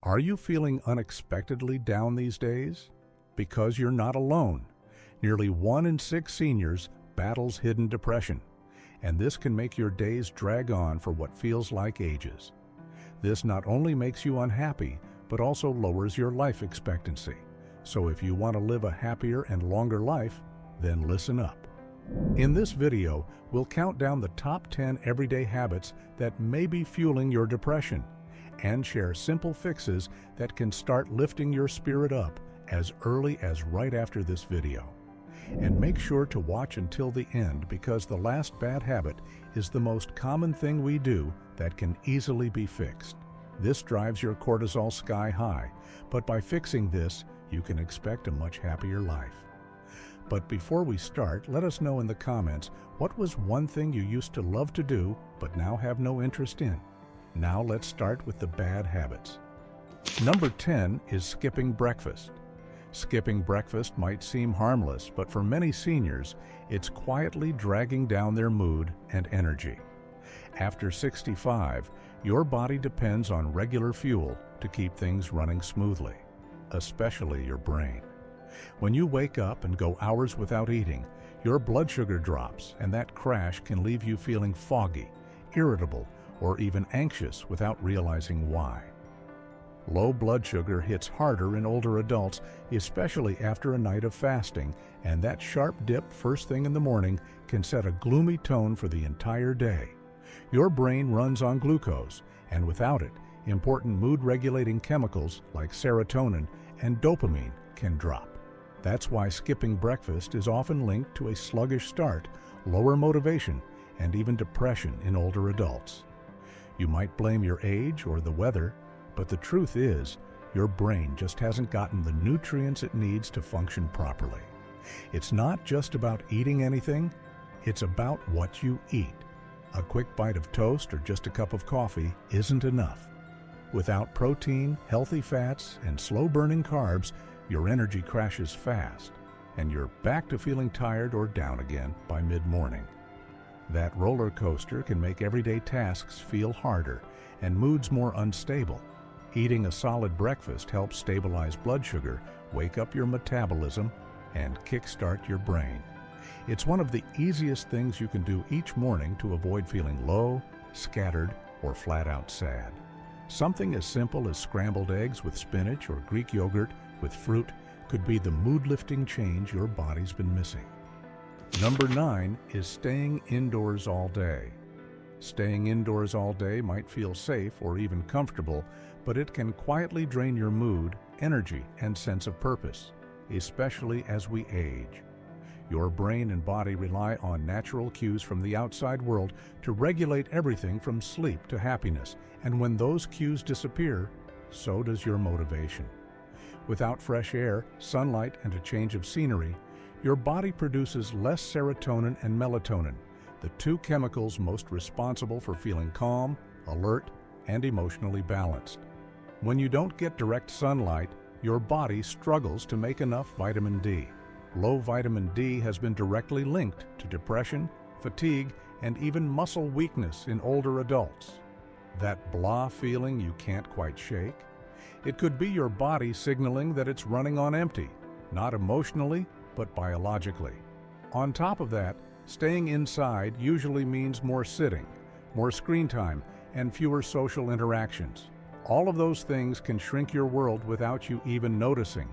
Are you feeling unexpectedly down these days? Because you're not alone. Nearly 1 in 6 seniors battles hidden depression, and this can make your days drag on for what feels like ages. This not only makes you unhappy, but also lowers your life expectancy. So if you want to live a happier and longer life, then listen up. In this video, we'll count down the top 10 everyday habits that may be fueling your depression, and share simple fixes that can start lifting your spirit up as early as right after this video. And make sure to watch until the end, because the last bad habit is the most common thing we do that can easily be fixed. This drives your cortisol sky high, but by fixing this, you can expect a much happier life. But before we start, let us know in the comments, what was one thing you used to love to do but now have no interest in? Now let's start with the bad habits. Number 10 is skipping breakfast. Skipping breakfast might seem harmless, but for many seniors, it's quietly dragging down their mood and energy. After 65, your body depends on regular fuel to keep things running smoothly, especially your brain. When you wake up and go hours without eating, your blood sugar drops, and that crash can leave you feeling foggy, irritable, or even anxious without realizing why. Low blood sugar hits harder in older adults, especially after a night of fasting, and that sharp dip first thing in the morning can set a gloomy tone for the entire day. Your brain runs on glucose, and without it, important mood-regulating chemicals like serotonin and dopamine can drop. That's why skipping breakfast is often linked to a sluggish start, lower motivation, and even depression in older adults. You might blame your age or the weather, but the truth is, your brain just hasn't gotten the nutrients it needs to function properly. It's not just about eating anything, it's about what you eat. A quick bite of toast or just a cup of coffee isn't enough. Without protein, healthy fats, and slow-burning carbs, your energy crashes fast, and you're back to feeling tired or down again by mid-morning. That roller coaster can make everyday tasks feel harder and moods more unstable. Eating a solid breakfast helps stabilize blood sugar, wake up your metabolism, and kickstart your brain. It's one of the easiest things you can do each morning to avoid feeling low, scattered, or flat-out sad. Something as simple as scrambled eggs with spinach or Greek yogurt with fruit could be the mood-lifting change your body's been missing. Number 9 is staying indoors all day. Staying indoors all day might feel safe or even comfortable, but it can quietly drain your mood, energy, and sense of purpose, especially as we age. Your brain and body rely on natural cues from the outside world to regulate everything from sleep to happiness, and when those cues disappear, so does your motivation. Without fresh air, sunlight, and a change of scenery, your body produces less serotonin and melatonin, the two chemicals most responsible for feeling calm, alert, and emotionally balanced. When you don't get direct sunlight, your body struggles to make enough vitamin D. Low vitamin D has been directly linked to depression, fatigue, and even muscle weakness in older adults. That blah feeling you can't quite shake? It could be your body signaling that it's running on empty, not emotionally, but biologically. On top of that, staying inside usually means more sitting, more screen time, and fewer social interactions. All of those things can shrink your world without you even noticing.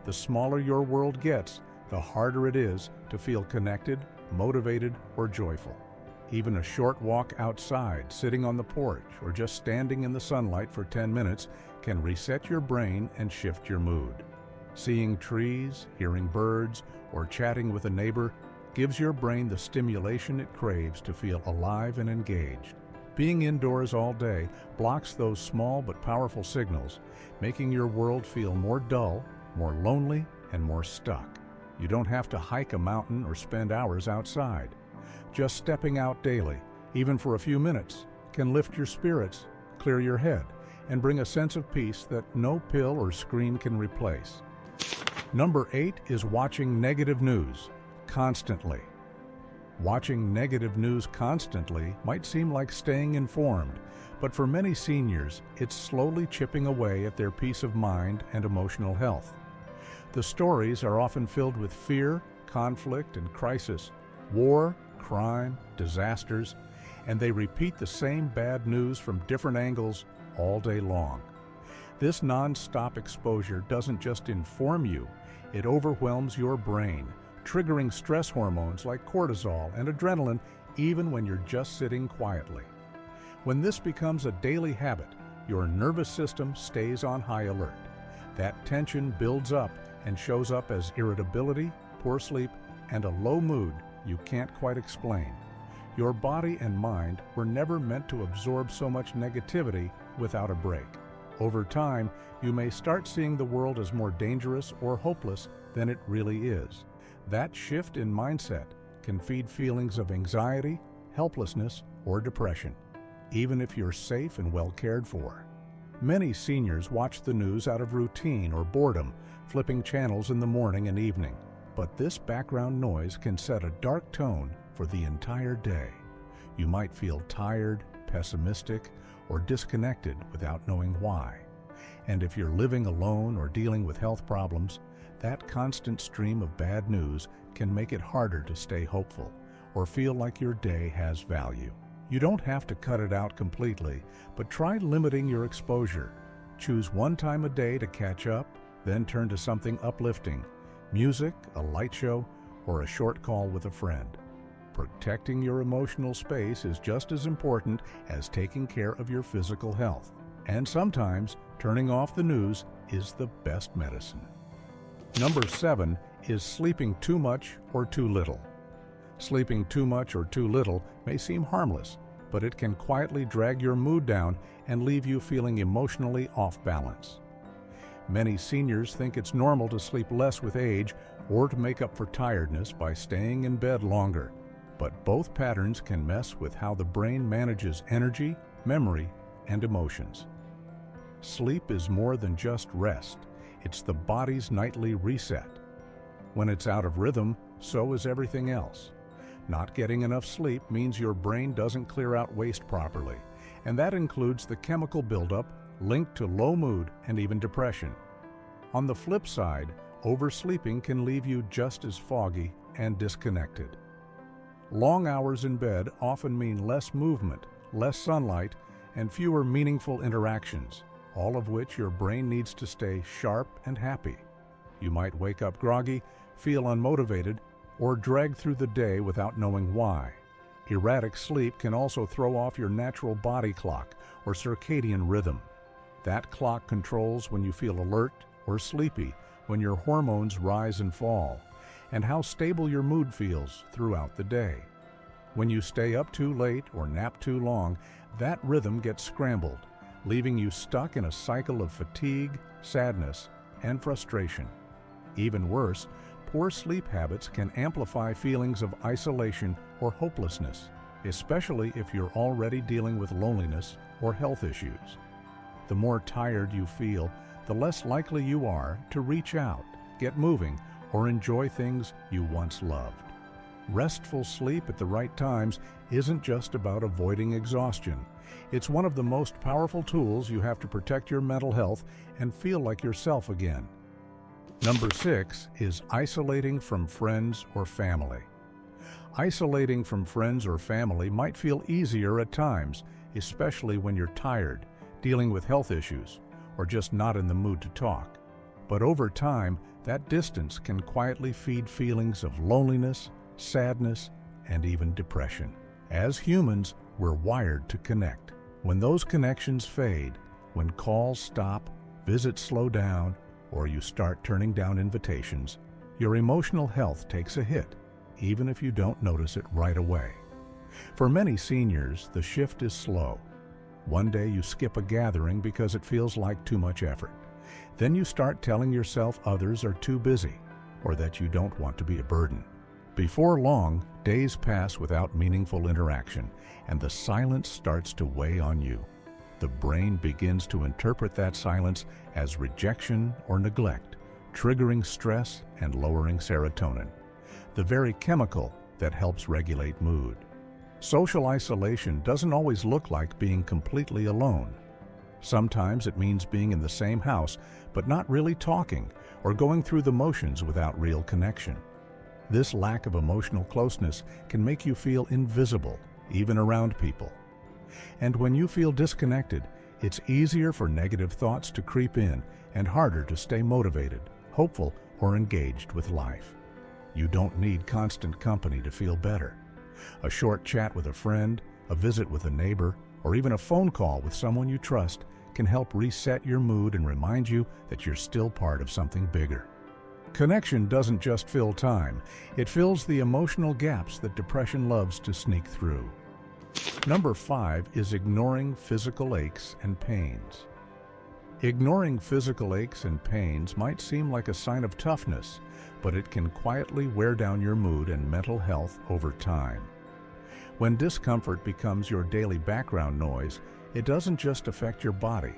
The smaller your world gets, the harder it is to feel connected, motivated, or joyful. Even a short walk outside, sitting on the porch, or just standing in the sunlight for 10 minutes can reset your brain and shift your mood. Seeing trees, hearing birds, or chatting with a neighbor gives your brain the stimulation it craves to feel alive and engaged. Being indoors all day blocks those small but powerful signals, making your world feel more dull, more lonely, and more stuck. You don't have to hike a mountain or spend hours outside. Just stepping out daily, even for a few minutes, can lift your spirits, clear your head, and bring a sense of peace that no pill or screen can replace. Number 8 is watching negative news constantly. Watching negative news constantly might seem like staying informed, But for many seniors, it's slowly chipping away at their peace of mind and emotional health. The stories are often filled with fear, conflict, and crisis, war, crime, disasters, and they repeat the same bad news from different angles all day long. This non-stop exposure doesn't just inform you, it overwhelms your brain, triggering stress hormones like cortisol and adrenaline even when you're just sitting quietly. When this becomes a daily habit, your nervous system stays on high alert. That tension builds up and shows up as irritability, poor sleep, and a low mood you can't quite explain. Your body and mind were never meant to absorb so much negativity without a break. Over time, you may start seeing the world as more dangerous or hopeless than it really is. That shift in mindset can feed feelings of anxiety, helplessness, or depression, even if you're safe and well cared for. Many seniors watch the news out of routine or boredom, flipping channels in the morning and evening. But this background noise can set a dark tone for the entire day. You might feel tired, pessimistic, or disconnected without knowing why. And if you're living alone or dealing with health problems, that constant stream of bad news can make it harder to stay hopeful or feel like your day has value. You don't have to cut it out completely, but try limiting your exposure. Choose one time a day to catch up, then turn to something uplifting, music, a light show, or a short call with a friend. Protecting your emotional space is just as important as taking care of your physical health. And sometimes, turning off the news is the best medicine. Number 7 is sleeping too much or too little. Sleeping too much or too little may seem harmless, but it can quietly drag your mood down and leave you feeling emotionally off balance. Many seniors think it's normal to sleep less with age or to make up for tiredness by staying in bed longer. But both patterns can mess with how the brain manages energy, memory, and emotions. Sleep is more than just rest. It's the body's nightly reset. When it's out of rhythm, so is everything else. Not getting enough sleep means your brain doesn't clear out waste properly, and that includes the chemical buildup linked to low mood and even depression. On the flip side, oversleeping can leave you just as foggy and disconnected. Long hours in bed often mean less movement, less sunlight, and fewer meaningful interactions, all of which your brain needs to stay sharp and happy. You might wake up groggy, feel unmotivated, or drag through the day without knowing why. Erratic sleep can also throw off your natural body clock or circadian rhythm. That clock controls when you feel alert or sleepy, when your hormones rise and fall, and how stable your mood feels throughout the day. When you stay up too late or nap too long, that rhythm gets scrambled, leaving you stuck in a cycle of fatigue, sadness, and frustration. Even worse, poor sleep habits can amplify feelings of isolation or hopelessness, especially if you're already dealing with loneliness or health issues. The more tired you feel, the less likely you are to reach out, get moving, or enjoy things you once loved. Restful sleep at the right times isn't just about avoiding exhaustion. It's one of the most powerful tools you have to protect your mental health and feel like yourself again. Number 6 is isolating from friends or family. Isolating from friends or family might feel easier at times, especially when you're tired, dealing with health issues, or just not in the mood to talk. But over time, that distance can quietly feed feelings of loneliness, sadness, and even depression. As humans, we're wired to connect. When those connections fade, when calls stop, visits slow down, or you start turning down invitations, your emotional health takes a hit, even if you don't notice it right away. For many seniors, the shift is slow. One day you skip a gathering because it feels like too much effort. Then you start telling yourself others are too busy, or that you don't want to be a burden. Before long, days pass without meaningful interaction, and the silence starts to weigh on you. The brain begins to interpret that silence as rejection or neglect, triggering stress and lowering serotonin, the very chemical that helps regulate mood. Social isolation doesn't always look like being completely alone. Sometimes it means being in the same house, but not really talking or going through the motions without real connection. This lack of emotional closeness can make you feel invisible, even around people. And when you feel disconnected, it's easier for negative thoughts to creep in and harder to stay motivated, hopeful, or engaged with life. You don't need constant company to feel better. A short chat with a friend, a visit with a neighbor, or even a phone call with someone you trust can help reset your mood and remind you that you're still part of something bigger. Connection doesn't just fill time, it fills the emotional gaps that depression loves to sneak through. Number 5 is ignoring physical aches and pains. Ignoring physical aches and pains might seem like a sign of toughness, but it can quietly wear down your mood and mental health over time. When discomfort becomes your daily background noise, it doesn't just affect your body.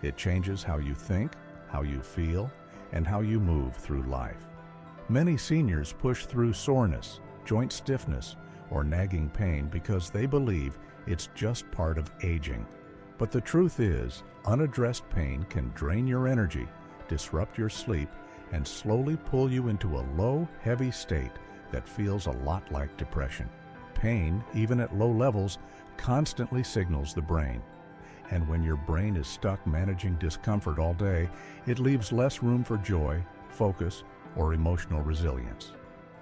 It changes how you think, how you feel, and how you move through life. Many seniors push through soreness, joint stiffness, or nagging pain because they believe it's just part of aging. But the truth is, unaddressed pain can drain your energy, disrupt your sleep, and slowly pull you into a low, heavy state that feels a lot like depression. Pain, even at low levels, constantly signals the brain. And when your brain is stuck managing discomfort all day, it leaves less room for joy, focus, or emotional resilience.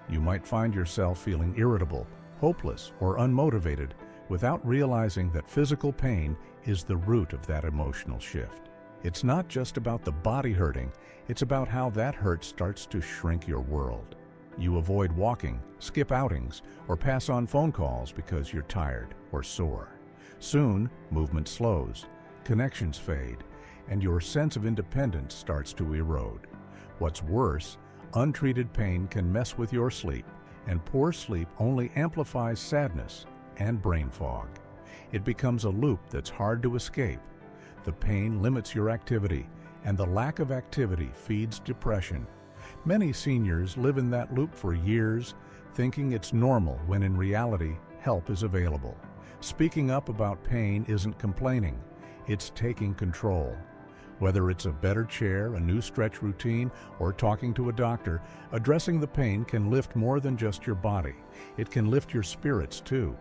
You might find yourself feeling irritable, hopeless, or unmotivated without realizing that physical pain is the root of that emotional shift. It's not just about the body hurting, it's about how that hurt starts to shrink your world. You avoid walking, skip outings, or pass on phone calls because you're tired or sore. Soon, movement slows, connections fade, and your sense of independence starts to erode. What's worse, untreated pain can mess with your sleep, and poor sleep only amplifies sadness and brain fog. It becomes a loop that's hard to escape. The pain limits your activity, and the lack of activity feeds depression. Many seniors live in that loop for years, thinking it's normal when in reality, help is available. Speaking up about pain isn't complaining, it's taking control. Whether it's a better chair, a new stretch routine, or talking to a doctor, addressing the pain can lift more than just your body. It can lift your spirits too.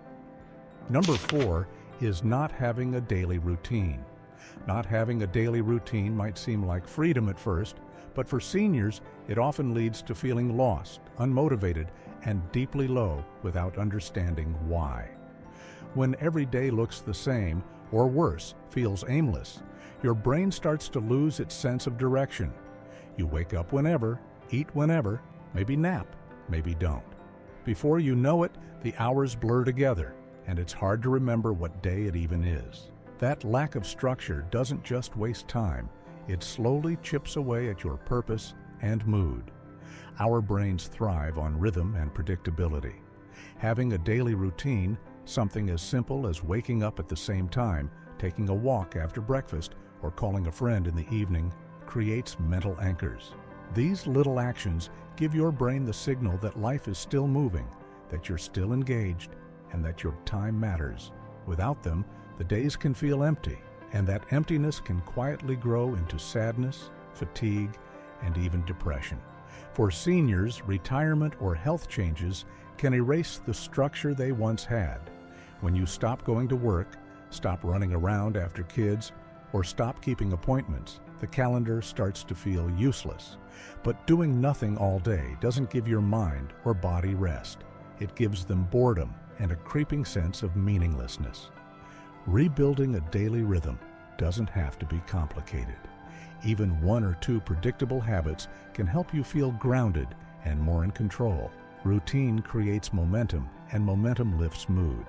Number 4 is not having a daily routine. Not having a daily routine might seem like freedom at first, but for seniors, it often leads to feeling lost, unmotivated, and deeply low without understanding why. When every day looks the same, or worse, feels aimless, your brain starts to lose its sense of direction. You wake up whenever, eat whenever, maybe nap, maybe don't. Before you know it, the hours blur together, and it's hard to remember what day it even is. That lack of structure doesn't just waste time, it slowly chips away at your purpose and mood. Our brains thrive on rhythm and predictability. Having a daily routine, something as simple as waking up at the same time, taking a walk after breakfast, or calling a friend in the evening, creates mental anchors. These little actions give your brain the signal that life is still moving, that you're still engaged, and that your time matters. Without them, the days can feel empty, and that emptiness can quietly grow into sadness, fatigue, and even depression. For seniors, retirement or health changes can erase the structure they once had. When you stop going to work, stop running around after kids, or stop keeping appointments, the calendar starts to feel useless. But doing nothing all day doesn't give your mind or body rest. It gives them boredom and a creeping sense of meaninglessness. Rebuilding a daily rhythm doesn't have to be complicated. Even 1 or 2 predictable habits can help you feel grounded and more in control. Routine creates momentum, and momentum lifts mood.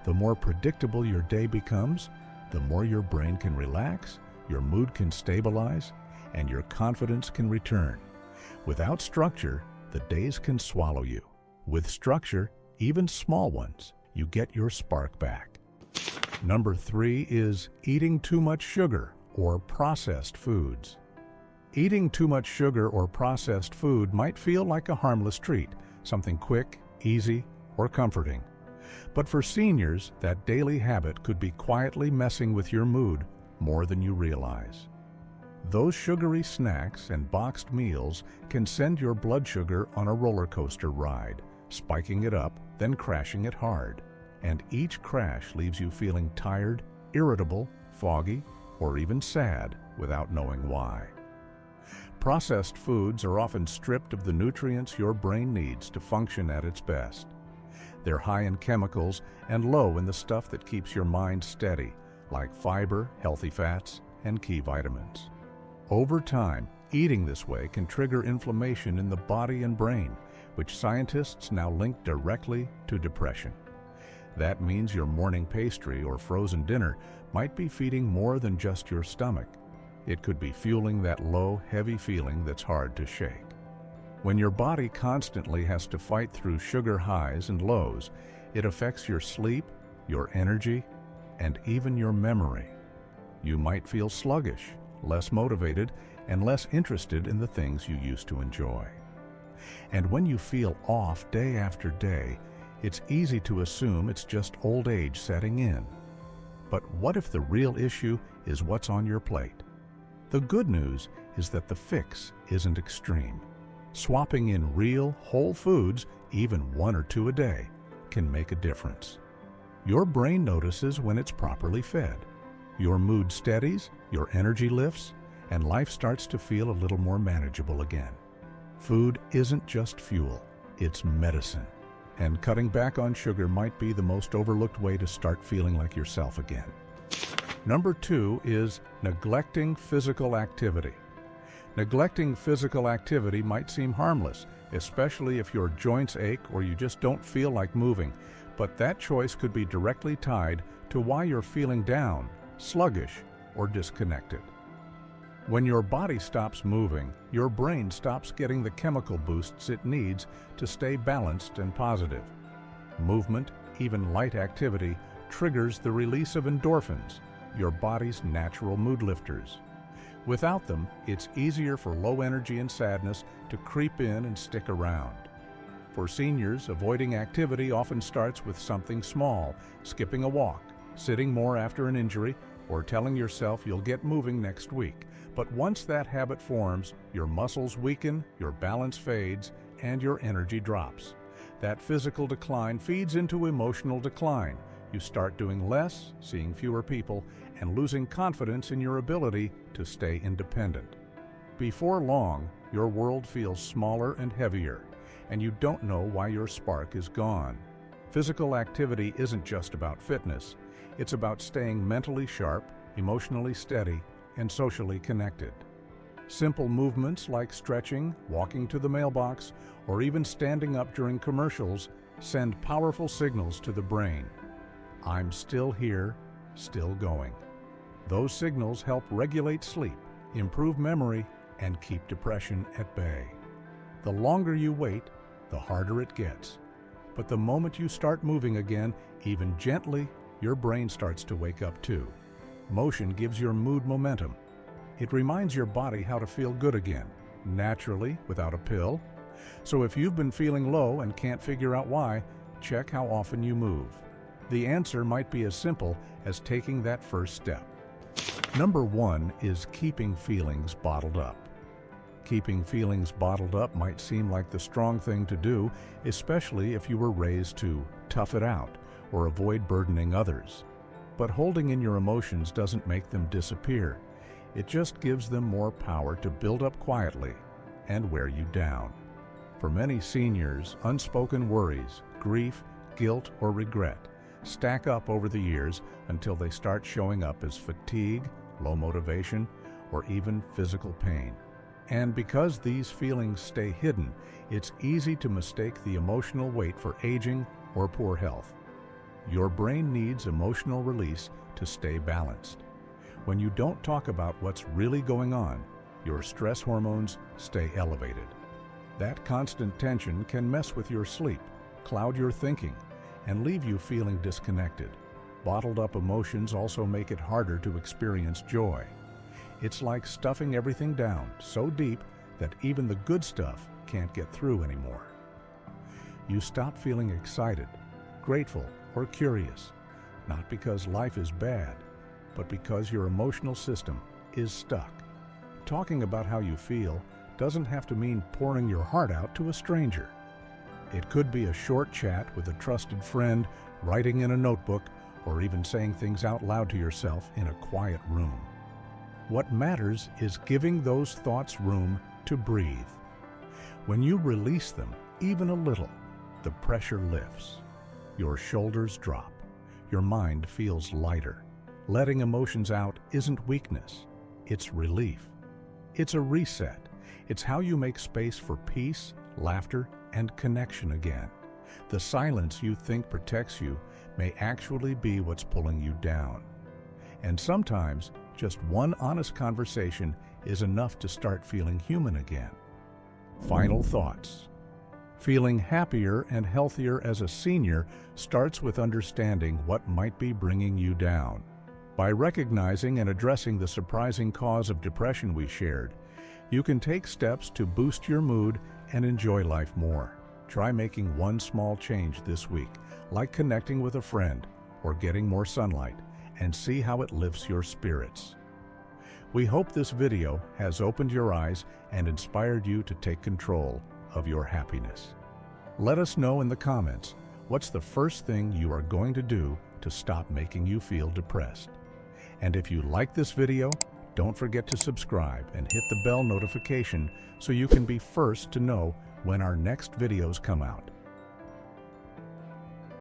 The more predictable your day becomes, the more your brain can relax, your mood can stabilize, and your confidence can return. Without structure, the days can swallow you. With structure, even small ones, you get your spark back. Number 3 is eating too much sugar or processed foods. Eating too much sugar or processed food might feel like a harmless treat, something quick, easy, or comforting. But for seniors, that daily habit could be quietly messing with your mood more than you realize. Those sugary snacks and boxed meals can send your blood sugar on a roller coaster ride, spiking it up, then crashing it hard. And each crash leaves you feeling tired, irritable, foggy, or even sad without knowing why. Processed foods are often stripped of the nutrients your brain needs to function at its best. They're high in chemicals and low in the stuff that keeps your mind steady, like fiber, healthy fats, and key vitamins. Over time, eating this way can trigger inflammation in the body and brain, which scientists now link directly to depression. That means your morning pastry or frozen dinner might be feeding more than just your stomach. It could be fueling that low, heavy feeling that's hard to shake. When your body constantly has to fight through sugar highs and lows, it affects your sleep, your energy, and even your memory. You might feel sluggish, less motivated, and less interested in the things you used to enjoy. And when you feel off day after day, it's easy to assume it's just old age setting in. But what if the real issue is what's on your plate? The good news is that the fix isn't extreme. Swapping in real, whole foods, even 1 or 2 a day, can make a difference. Your brain notices when it's properly fed. Your mood steadies, your energy lifts, and life starts to feel a little more manageable again. Food isn't just fuel, it's medicine. And cutting back on sugar might be the most overlooked way to start feeling like yourself again. Number 2 is neglecting physical activity. Neglecting physical activity might seem harmless, especially if your joints ache or you just don't feel like moving, but that choice could be directly tied to why you're feeling down, sluggish, or disconnected. When your body stops moving, your brain stops getting the chemical boosts it needs to stay balanced and positive. Movement, even light activity, triggers the release of endorphins, your body's natural mood lifters. Without them, it's easier for low energy and sadness to creep in and stick around. For seniors, avoiding activity often starts with something small, skipping a walk, sitting more after an injury, or telling yourself you'll get moving next week. But once that habit forms, your muscles weaken, your balance fades, and your energy drops. That physical decline feeds into emotional decline. You start doing less, seeing fewer people, and losing confidence in your ability to stay independent. Before long, your world feels smaller and heavier, and you don't know why your spark is gone. Physical activity isn't just about fitness. It's about staying mentally sharp, emotionally steady, and socially connected. Simple movements like stretching, walking to the mailbox, or even standing up during commercials send powerful signals to the brain. I'm still here, still going. Those signals help regulate sleep, improve memory, and keep depression at bay. The longer you wait, the harder it gets. But the moment you start moving again, even gently, your brain starts to wake up too. Motion gives your mood momentum. It reminds your body how to feel good again, naturally, without a pill. So if you've been feeling low and can't figure out why, check how often you move. The answer might be as simple as taking that first step. Number 1 is keeping feelings bottled up. Keeping feelings bottled up might seem like the strong thing to do, especially if you were raised to tough it out or avoid burdening others. But holding in your emotions doesn't make them disappear. It just gives them more power to build up quietly and wear you down. For many seniors, unspoken worries, grief, guilt, or regret stack up over the years until they start showing up as fatigue, low motivation, or even physical pain. And because these feelings stay hidden, it's easy to mistake the emotional weight for aging or poor health. Your brain needs emotional release to stay balanced. When you don't talk about what's really going on, your stress hormones stay elevated. That constant tension can mess with your sleep, cloud your thinking, and leave you feeling disconnected. Bottled up emotions also make it harder to experience joy. It's like stuffing everything down so deep that even the good stuff can't get through anymore. You stop feeling excited, grateful or curious, not because life is bad, but because your emotional system is stuck. Talking about how you feel doesn't have to mean pouring your heart out to a stranger. It could be a short chat with a trusted friend, writing in a notebook, or even saying things out loud to yourself in a quiet room. What matters is giving those thoughts room to breathe. When you release them, even a little, the pressure lifts. Your shoulders drop. Your mind feels lighter. Letting emotions out isn't weakness. It's relief. It's a reset. It's how you make space for peace, laughter, and connection again. The silence you think protects you may actually be what's pulling you down. And sometimes, just one honest conversation is enough to start feeling human again. Final thoughts. Feeling happier and healthier as a senior starts with understanding what might be bringing you down. By recognizing and addressing the surprising cause of depression we shared, you can take steps to boost your mood and enjoy life more. Try making one small change this week, like connecting with a friend or getting more sunlight, and see how it lifts your spirits. We hope this video has opened your eyes and inspired you to take control of your happiness. Let us know in the comments, what's the first thing you are going to do to stop making you feel depressed? And if you like this video, don't forget to subscribe and hit the bell notification so you can be first to know when our next videos come out.